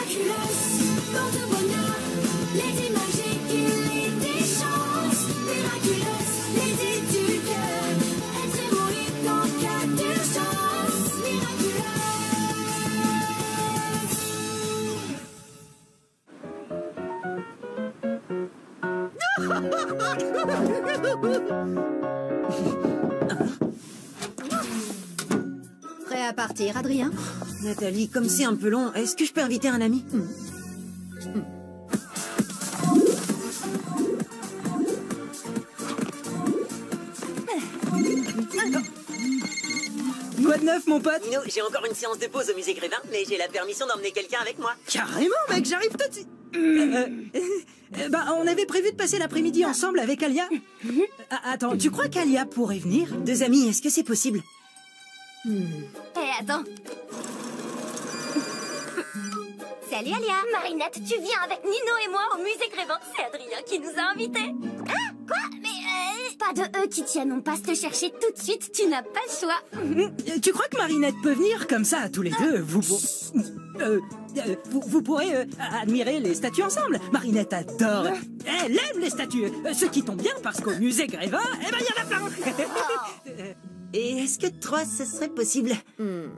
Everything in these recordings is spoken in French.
miraculeuse, porte bonheur, Lady magique et Lady chance, miraculeuse, Lady du cœur, être héroïque en cas d'urgence, Prêt à partir, Adrien? Nathalie, comme c'est un peu long, est-ce que je peux inviter un ami? Quoi de neuf, mon pote? Nino, j'ai encore une séance de pause au musée Grévin, mais j'ai la permission d'emmener quelqu'un avec moi. Carrément, mec, j'arrive tout de suite. On avait prévu de passer l'après-midi ensemble avec Alia. Attends, tu crois qu'Alia pourrait venir? Deux amis, est-ce que c'est possible? attends. Salut Alia. Marinette, tu viens avec Nino et moi au musée Grévin. C'est Adrien qui nous a invités. Hein? Quoi? Mais pas de eux qui tiennent, on passe te chercher tout de suite, tu n'as pas le choix. Tu crois que Marinette peut venir comme ça, tous les deux? Vous pourrez admirer les statues ensemble. Marinette adore. Elle aime les statues. Ce qui tombe bien parce qu'au musée Grévin, eh ben, il y en a plein. Et est-ce que trois, ce serait possible? Marinette,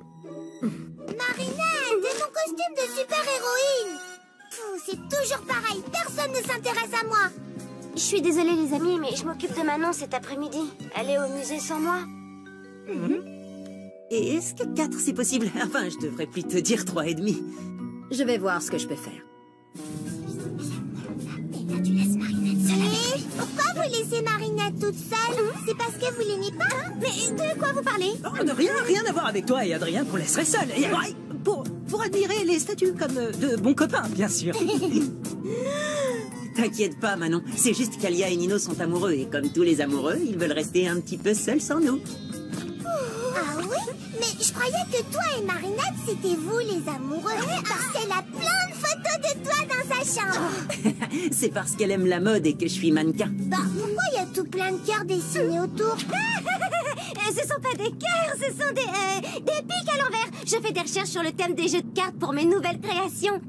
et mon costume de super-héroïne. C'est toujours pareil, personne ne s'intéresse à moi. Je suis désolée les amis, mais je m'occupe de Manon cet après-midi. Elle est au musée sans moi. Et est-ce que 4 c'est possible? Enfin, je devrais plutôt dire 3 et demi. Je vais voir ce que je peux faire. Et là, tu laisses Marinette seule avec lui. Pourquoi vous laissez Marinette toute seule? C'est parce que vous l'aimez pas? Mais de quoi vous parlez? Oh, de rien à voir avec toi et Adrien qu'on laisserait seul. Et, pour admirer les statues comme de bons copains, bien sûr. T'inquiète pas, Manon. C'est juste qu'Alia et Nino sont amoureux et comme tous les amoureux, ils veulent rester un petit peu seuls sans nous. Ah oui? Mais je croyais que toi et Marinette, c'était vous les amoureux. Parce qu'elle a plein de photos de toi dans sa chambre. C'est parce qu'elle aime la mode et que je suis mannequin. Bah, pourquoi il y a tout plein de cœurs dessinés autour? Ce sont pas des cœurs, ce sont des pics à l'envers. Je fais des recherches sur le thème des jeux de cartes pour mes nouvelles créations.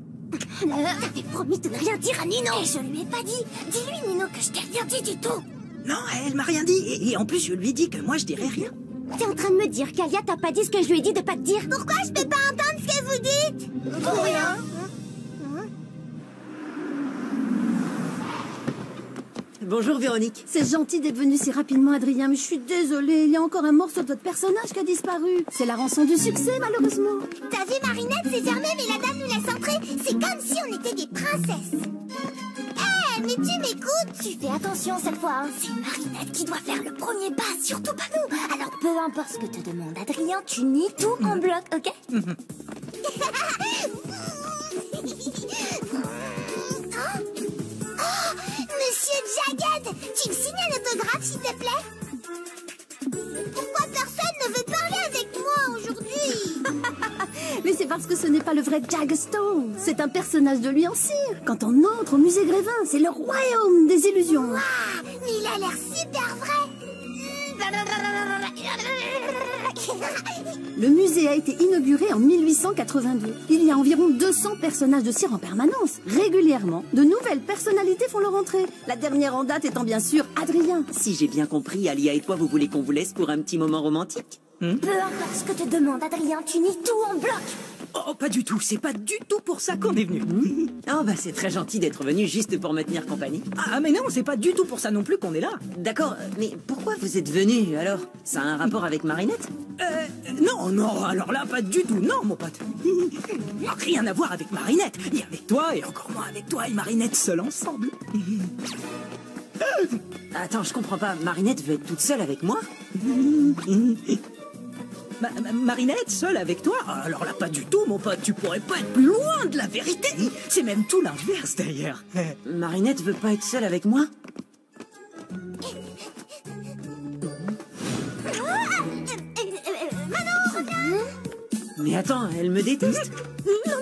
T'avais promis de ne rien dire à Nino. Et je lui ai pas dit. Dis-lui, Nino, que je t'ai rien dit du tout. Non, elle m'a rien dit. Et en plus, je lui ai dit que moi, je dirais rien. T'es en train de me dire qu'Alia t'a pas dit ce que je lui ai dit de pas te dire? Pourquoi je peux pas entendre ce que vous dites? Pour rien. Bonjour, Véronique. C'est gentil d'être venu si rapidement, Adrien, mais je suis désolée. Il y a encore un morceau de votre personnage qui a disparu. C'est la rançon du succès, malheureusement. T'as vu, Marinette, c'est fermé, mais la dame nous laisse entrer. C'est comme si on était des princesses. Hé, mais tu m'écoutes? Tu fais attention cette fois, hein. C'est Marinette qui doit faire le premier pas, surtout pas nous. Alors peu importe ce que te demande Adrien, tu nies tout en bloc, ok? Monsieur Jagged, tu me signes un autographe, s'il te plaît? Pourquoi personne ne veut parler avec moi aujourd'hui? Mais c'est parce que ce n'est pas le vrai Jaggerstone. C'est un personnage de lui en cire. Quand on entre au musée Grévin, c'est le royaume des illusions. Waouh, mais il a l'air super vrai. Le musée a été inauguré en 1882. Il y a environ 200 personnages de cire en permanence. Régulièrement, de nouvelles personnalités font leur entrée. La dernière en date étant bien sûr Adrien. Si j'ai bien compris, Alia et toi, vous voulez qu'on vous laisse pour un petit moment romantique? Peu importe ce que te demande Adrien, tu nies tout en bloc. Oh, pas du tout. C'est pas du tout pour ça qu'on est venu. Oh, bah c'est très gentil d'être venu juste pour me tenir compagnie. Ah, mais non, c'est pas du tout pour ça non plus qu'on est là. D'accord, mais pourquoi vous êtes venu alors? Ça a un rapport avec Marinette? Non, alors là, pas du tout. Non, mon pote. Rien à voir avec Marinette. Ni avec toi, et encore moins avec toi et Marinette seuls ensemble. Attends, je comprends pas. Marinette veut être toute seule avec moi? Marinette, seule avec toi? Alors là, pas du tout, mon pote. Tu pourrais pas être plus loin de la vérité. C'est même tout l'inverse, d'ailleurs. Marinette veut pas être seule avec moi? Mais attends, elle me déteste? Non,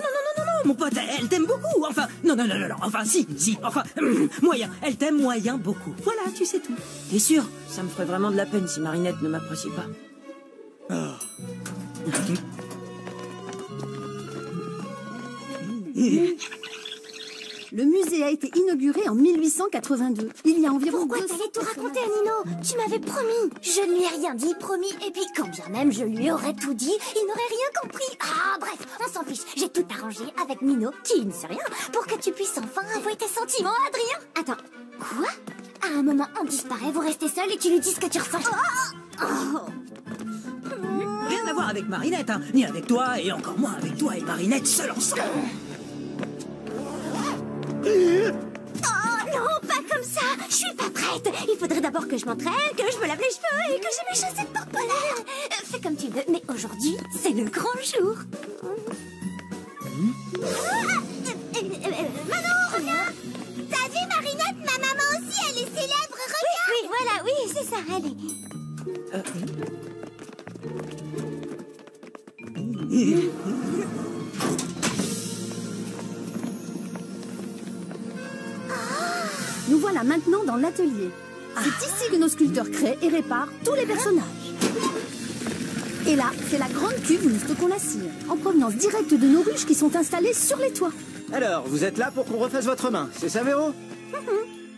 mon pote, elle t'aime beaucoup. Enfin, non, enfin, si, enfin, moyen. Elle t'aime moyen beaucoup. Voilà, tu sais tout. T'es sûr? Ça me ferait vraiment de la peine si Marinette ne m'apprécie pas. Le musée a été inauguré en 1882. Il y a environ Pourquoi 200 t'allais tout raconter à Nino? Tu m'avais promis. Je ne lui ai rien dit, promis. Et puis, quand bien même je lui aurais tout dit, il n'aurait rien compris. Ah, bref, on s'en fiche. J'ai tout arrangé avec Nino, qui ne sait rien, pour que tu puisses enfin avouer tes sentiments, Adrien. Attends, quoi? À un moment, on disparaît, vous restez seul et tu lui dis ce que tu ressens. Rien à voir avec Marinette, hein. Ni avec toi, et encore moins avec toi et Marinette seuls ensemble. Oh non, pas comme ça. Je suis pas prête. Il faudrait d'abord que je m'entraîne, que je me lave les cheveux et que j'ai mes chaussettes pour polaires. Fais comme tu veux, mais aujourd'hui, c'est le grand jour. Manon, regarde. T'as vu Marinette? Ma maman aussi, elle est célèbre, regarde. Oui, voilà, oui, c'est ça, allez. Nous voilà maintenant dans l'atelier. C'est ici que nos sculpteurs créent et réparent tous les personnages. Et là, c'est la grande cuve où nous stockons la cire, en provenance directe de nos ruches qui sont installées sur les toits. Alors, vous êtes là pour qu'on refasse votre main, c'est ça, Véro?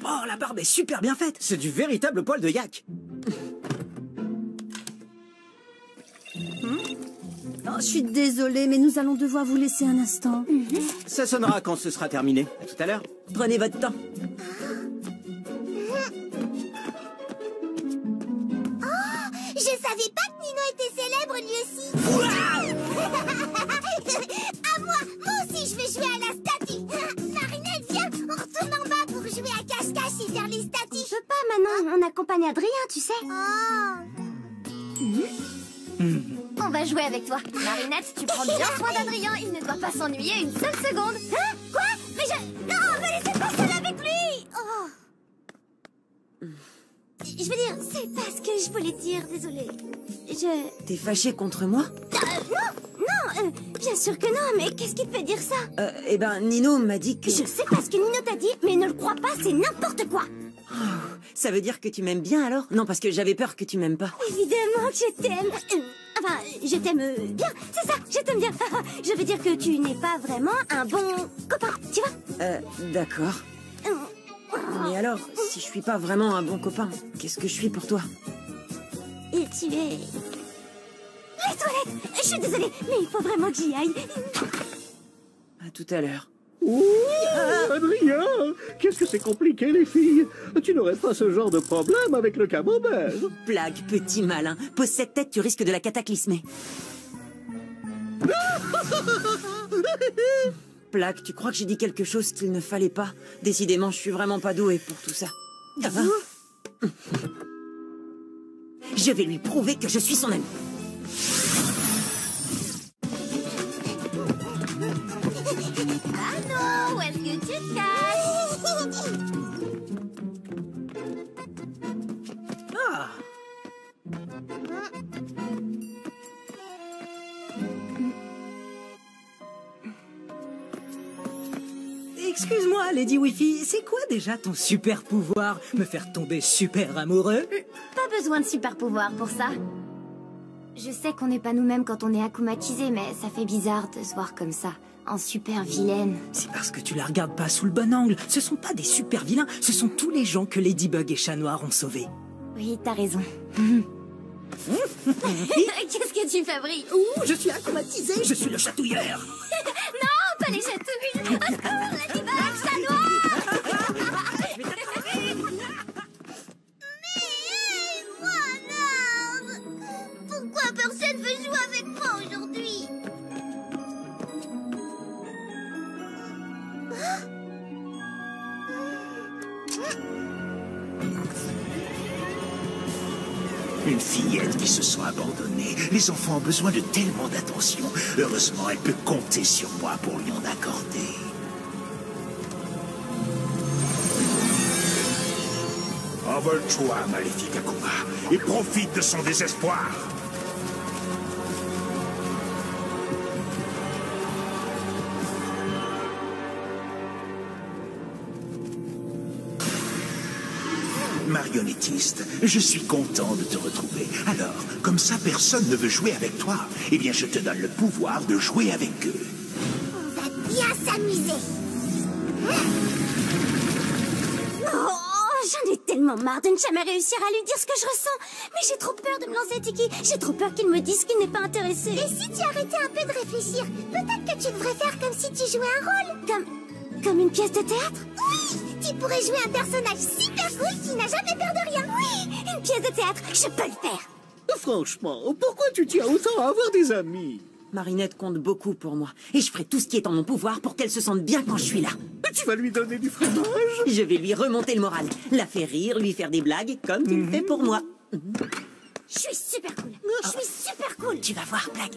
Oh, la barbe est super bien faite. C'est du véritable poil de yak. Oh, je suis désolée, mais nous allons devoir vous laisser un instant. Ça sonnera quand ce sera terminé. À tout à l'heure. Prenez votre temps. Je savais pas que Nino était célèbre lui aussi. À moi aussi je vais jouer à la statue. Marinette, viens, on retourne en bas pour jouer à cache-cache et faire les statues. Je peux pas maintenant, on accompagne Adrien, tu sais. On va jouer avec toi. Marinette, tu prends bien soin d'Adrien, il ne doit pas s'ennuyer une seule seconde. Hein? Quoi? Mais non, me laissez pas seule avec lui. Oh. Je veux dire, c'est pas ce que je voulais dire, désolée. T'es fâché contre moi? Non, bien sûr que non, mais qu'est-ce qui te fait dire ça? Eh ben, Nino m'a dit que... Je sais pas ce que Nino t'a dit, mais ne le crois pas, c'est n'importe quoi. Ça veut dire que tu m'aimes bien alors? Non, parce que j'avais peur que tu m'aimes pas. Évidemment que je t'aime. Enfin, je t'aime bien, c'est ça, je t'aime bien. Je veux dire que tu n'es pas vraiment un bon copain, tu vois? D'accord. Mais alors, si je suis pas vraiment un bon copain, qu'est-ce que je suis pour toi? Et tu es... Les toilettes. Je suis désolée, mais il faut vraiment que j'y aille. À tout à l'heure. Ouh, Adrien, qu'est-ce que c'est compliqué, les filles. Tu n'aurais pas ce genre de problème avec le camembert. Blague, petit malin. Pose cette tête, tu risques de la cataclysmer. Plaque, tu crois que j'ai dit quelque chose qu'il ne fallait pas? Décidément, je suis vraiment pas douée pour tout ça. Je vais lui prouver que je suis son ami. Ah non, où est-ce que tu te caches? Ah. Excuse-moi, Lady Wifi, c'est quoi déjà ton super pouvoir? Me faire tomber super amoureux? Pas besoin de super pouvoir pour ça. Je sais qu'on n'est pas nous-mêmes quand on est akumatisé, mais ça fait bizarre de se voir comme ça, en super vilaine. C'est parce que tu la regardes pas sous le bon angle. Ce sont pas des super vilains, ce sont tous les gens que Ladybug et Chat Noir ont sauvés. Oui, t'as raison. Qu'est-ce que tu fabriques? Ouh, je suis akumatisé, je suis le chatouilleur. Non, pas les chatouilles. Au secours, Ladybug, Chat Noir. Mais moi alors, pourquoi personne veut jouer avec moi aujourd'hui? Une fillette qui se sent abandonnée. Les enfants ont besoin de tellement d'attention. Heureusement, elle peut compter sur moi pour lui en accorder. Envole-toi, maléfique Akuma, et profite de son désespoir. Marionnettiste, je suis content de te retrouver. Alors, comme ça personne ne veut jouer avec toi, eh bien je te donne le pouvoir de jouer avec eux. On va bien s'amuser. Oh, j'en ai tellement marre de ne jamais réussir à lui dire ce que je ressens. Mais j'ai trop peur de me lancer, Tiki. J'ai trop peur qu'il me dise qu'il n'est pas intéressé. Et si tu arrêtais un peu de réfléchir, peut-être que tu devrais faire comme si tu jouais un rôle. Comme une pièce de théâtre? Oui, tu pourrais jouer un personnage super cool qui n'a jamais peur de rien. Oui, une pièce de théâtre, je peux le faire. Franchement, pourquoi tu tiens autant à avoir des amis? Marinette compte beaucoup pour moi. Et je ferai tout ce qui est en mon pouvoir pour qu'elle se sente bien quand je suis là. Tu vas lui donner du fromage? Je vais lui remonter le moral. La faire rire, lui faire des blagues, comme tu le fais pour moi. Je suis super cool. Je suis super cool. Tu vas voir, Blague.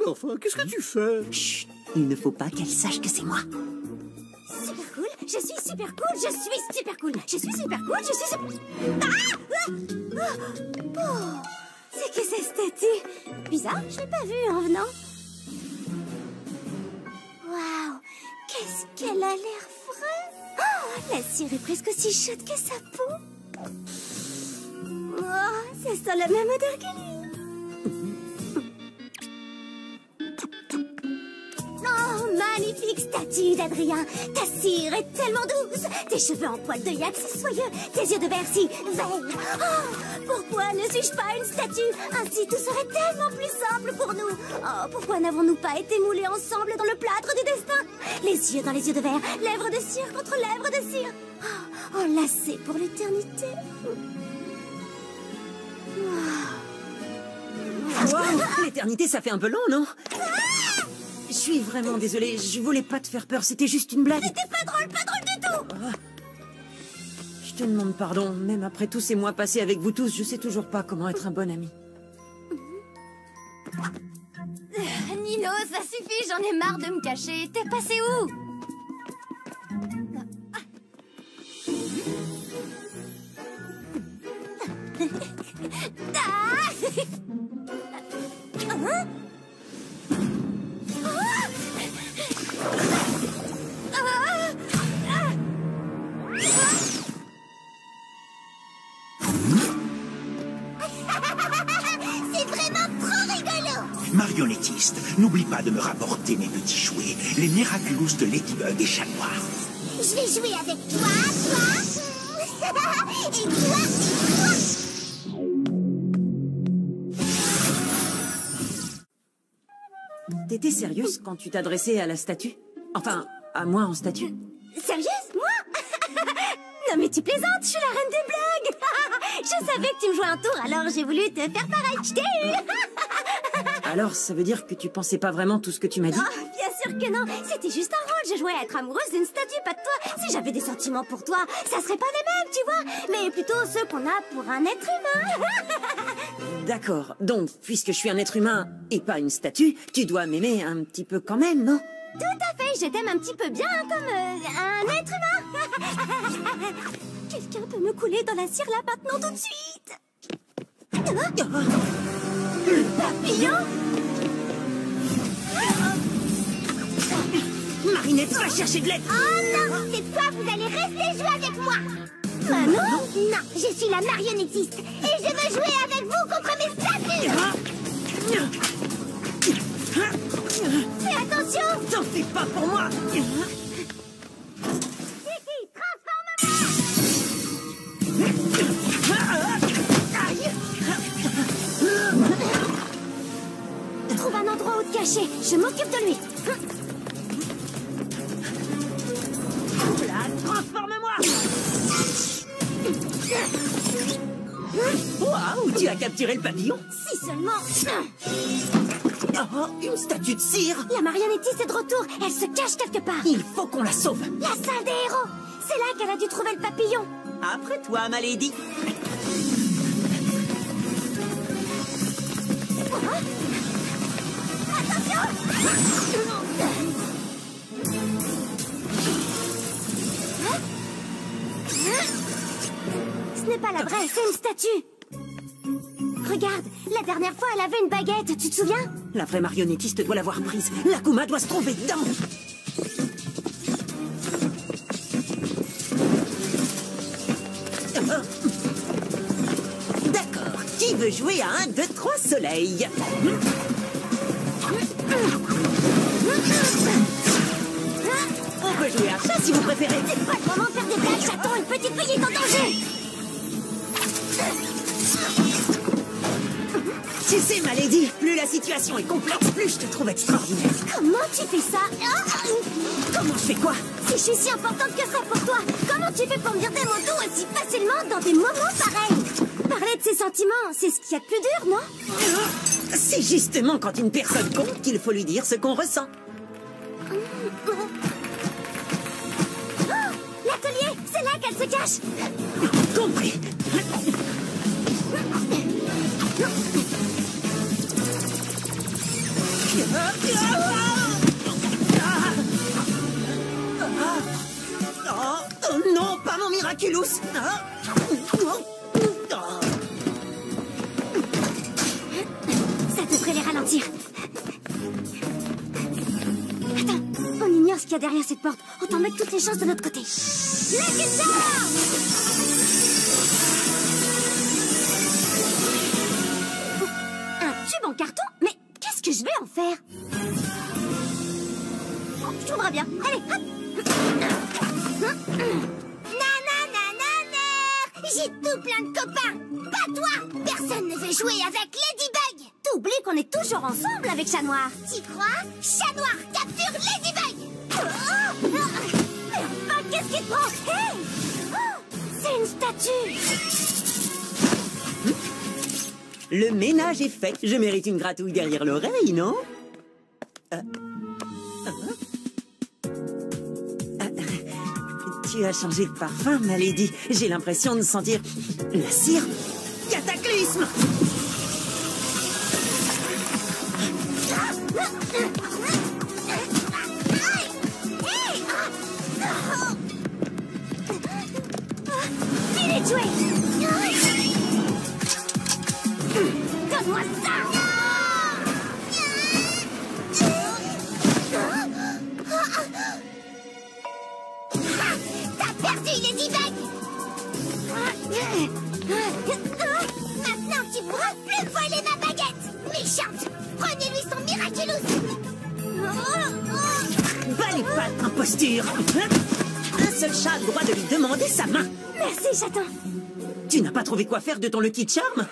Enfin, qu'est-ce que tu fais? Chut, il ne faut pas qu'elle sache que c'est moi. Super cool. Je suis super cool. Je suis super cool. Je suis super cool. Je suis super... Ah! C'est que cette statue? Bizarre, je l'ai pas vue en venant. Waouh, qu'est-ce qu'elle a l'air fraîche. Oh, la cire est presque aussi chaude que sa peau. Oh, ça sent la même odeur que lui. Oh, magnifique statue d'Adrien. Ta cire est tellement douce. Tes cheveux en poil de yak si soyeux. Tes yeux de verre si verts. Oh, pourquoi ne suis-je pas une statue? Ainsi tout serait tellement plus simple pour nous. Oh, pourquoi n'avons-nous pas été moulés ensemble dans le plâtre du destin? Les yeux dans les yeux de verre, lèvres de cire contre lèvres de cire. Oh, enlacés pour l'éternité. Wow, l'éternité, ça fait un peu long, non? Je suis vraiment désolée, je voulais pas te faire peur, c'était juste une blague. C'était pas drôle du tout. Je te demande pardon, même après tous ces mois passés avec vous tous, je sais toujours pas comment être un bon ami. Nino, ça suffit, j'en ai marre de me cacher. T'es passé où? C'est vraiment trop rigolo. Marionnettiste, n'oublie pas de me rapporter mes petits jouets, les Miraculous de Ladybug et Chat Noir. Je vais jouer avec toi et toi. T'étais sérieuse quand tu t'adressais à la statue? Enfin, à moi en statue? Sérieuse, moi? Non mais tu plaisantes, je suis la reine des blagues. Je savais que tu me jouais un tour, alors j'ai voulu te faire pareil. Je t'ai eu. Alors, ça veut dire que tu pensais pas vraiment tout ce que tu m'as dit? Oh, bien sûr que non, c'était juste un rôle. Je jouais à être amoureuse d'une statue, pas de toi. Si j'avais des sentiments pour toi, ça serait pas les mêmes, tu vois. Mais plutôt ceux qu'on a pour un être humain. D'accord, donc, puisque je suis un être humain et pas une statue, tu dois m'aimer un petit peu quand même, non? Tout à fait, je t'aime un petit peu bien comme un être humain. Quelqu'un peut me couler dans la cire là maintenant tout de suite. Le papillon? Marinette, va chercher de l'aide! Oh non, cette fois vous allez rester jouer avec moi. Non, non, je suis la marionnettiste et je veux jouer avec vous contre mes statues. Fais attention. T'en fais pas pour moi! Trouve un endroit où te cacher. Je m'occupe de lui. Transforme-moi! Waouh, tu as capturé le papillon? Si seulement... Oh, une statue de cire! La marionnettiste est de retour. Elle se cache quelque part. Il faut qu'on la sauve! La salle des héros. C'est là qu'elle a dû trouver le papillon. Après toi, ma lady! Ce n'est pas la vraie, c'est une statue. Regarde, la dernière fois, elle avait une baguette, tu te souviens? La vraie marionnettiste doit l'avoir prise. L'Akuma doit se trouver dedans. D'accord. Qui veut jouer à 1, 2, 3 soleils? peut jouer à ça si vous préférez. C'est pas le moment de faire des blagues, chaton. Une petite fille est en danger. Tu sais, ma lady, plus la situation est complexe, plus je te trouve extraordinaire. Comment tu fais ça? Comment je fais quoi? Si je suis si importante que ça pour toi, comment tu fais pour me dire des mots doux aussi facilement dans des moments pareils? Parler de ses sentiments, c'est ce qu'il y a de plus dur, non? C'est justement quand une personne compte qu'il faut lui dire ce qu'on ressent. L'atelier, c'est là qu'elle se cache. Compris. Oh non, pas mon Miraculous. Ça devrait les ralentir. Attends, on ignore ce qu'il y a derrière cette porte. Autant mettre toutes les chances de notre côté. Lucky Charm! Un tube en carton? Mais qu'est-ce que je vais en faire? Je trouverai bien. Allez, hop! J'ai tout plein de copains. Pas toi. Personne ne veut jouer avec Ladybug. T'oublies qu'on est toujours ensemble avec Chat Noir. Tu crois? Chat Noir capture Ladybug. Mais enfin, qu'est-ce qui te prend? Hey! C'est une statue. Le ménage est fait. Je mérite une gratouille derrière l'oreille, non? Tu as changé de parfum, ma lady. J'ai l'impression de sentir la cire. Cataclysme! Finis de jouer. Donne-moi ça. T'as perdu Ladybug. Maintenant tu pourras plus voler ma baguette. Méchante. Prenez-lui son Miraculous. Bas les pattes, imposture! Un seul chat a le droit de lui demander sa main. Merci, chaton. Tu n'as pas trouvé quoi faire de ton Lucky Charm?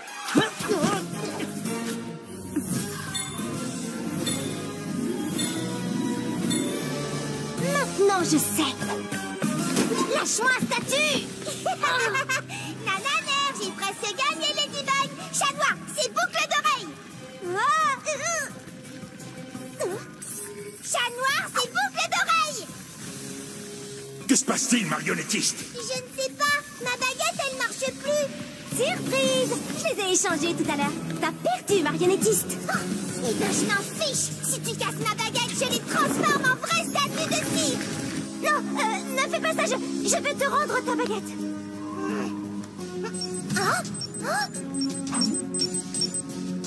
Maintenant, je sais. Lâche-moi, statue. Nananer, j'ai presque gagné Ladybug. Chat Noir, c'est boucle d'oreille. Chat Noir, c'est boucle d'oreille. Que se passe-t-il, marionnettiste? Je ne sais pas. Ma baguette, elle marche plus. Surprise. Je les ai échangés tout à l'heure. T'as perdu, marionnettiste. Eh ben, je m'en fiche. Si tu casses ma baguette, je les transforme en vraie statue de cire. Non, ne fais pas ça. Je vais te rendre ta baguette.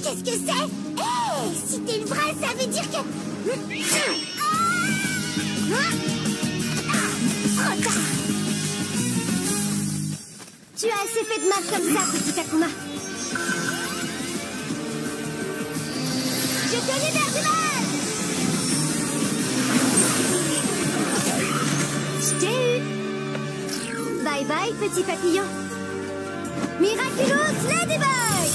Qu'est-ce que c'est? Hey, si t'es une vraie, ça veut dire que... Trop tard. Tu as assez fait de mal comme ça, petit Akuma. Je te libère du mal. Je t'ai eu. Bye bye, petit papillon. Miraculous Ladybug.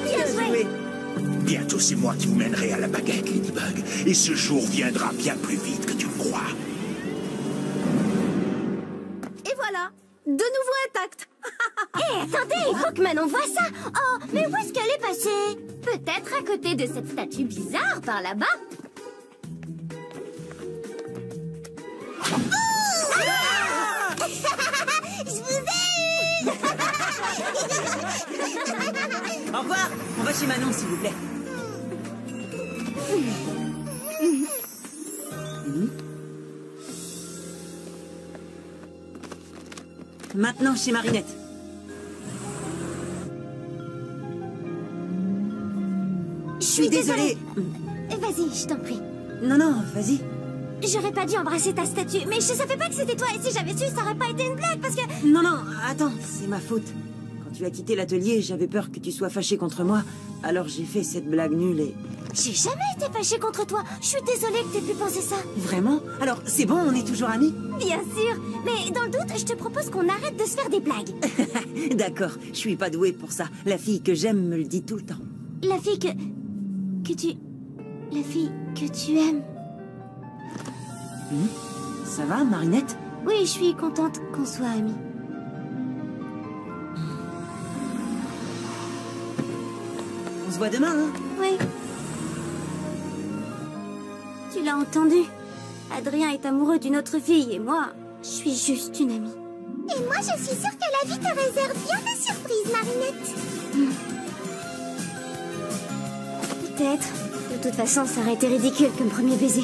Bien joué. Bientôt, c'est moi qui vous mènerai à la baguette, Ladybug. Et ce jour viendra bien plus vite que tu le crois. Et voilà, de nouveau intact. Hé, attendez, il faut que Manon voie ça. Oh, mais où est-ce qu'elle est passée? Peut-être à côté de cette statue bizarre par là-bas. Je vous ai eu. Au revoir. On va chez Manon, s'il vous plaît. Maintenant, chez Marinette. Je suis désolée. désolée. Vas-y, je t'en prie. Non, non, vas-y. J'aurais pas dû embrasser ta statue, mais je savais pas que c'était toi. Et si j'avais su, ça aurait pas été une blague parce que... Non, non, attends, c'est ma faute. Quand tu as quitté l'atelier, j'avais peur que tu sois fâché contre moi. Alors j'ai fait cette blague nulle et... J'ai jamais été fâchée contre toi. Je suis désolée que t'aies pu penser ça. Vraiment? Alors, c'est bon, on est toujours amis? Bien sûr. Mais dans le doute, je te propose qu'on arrête de se faire des blagues. D'accord, je suis pas douée pour ça. La fille que j'aime me le dit tout le temps. La fille que tu... La fille que tu aimes. Ça va, Marinette? Oui, je suis contente qu'on soit amis. On se voit demain, hein? Oui. Tu l'as entendu. Adrien est amoureux d'une autre fille et moi, je suis juste une amie. Et moi, je suis sûre que la vie te réserve bien des surprises, Marinette. Peut-être. De toute façon, ça aurait été ridicule comme premier baiser.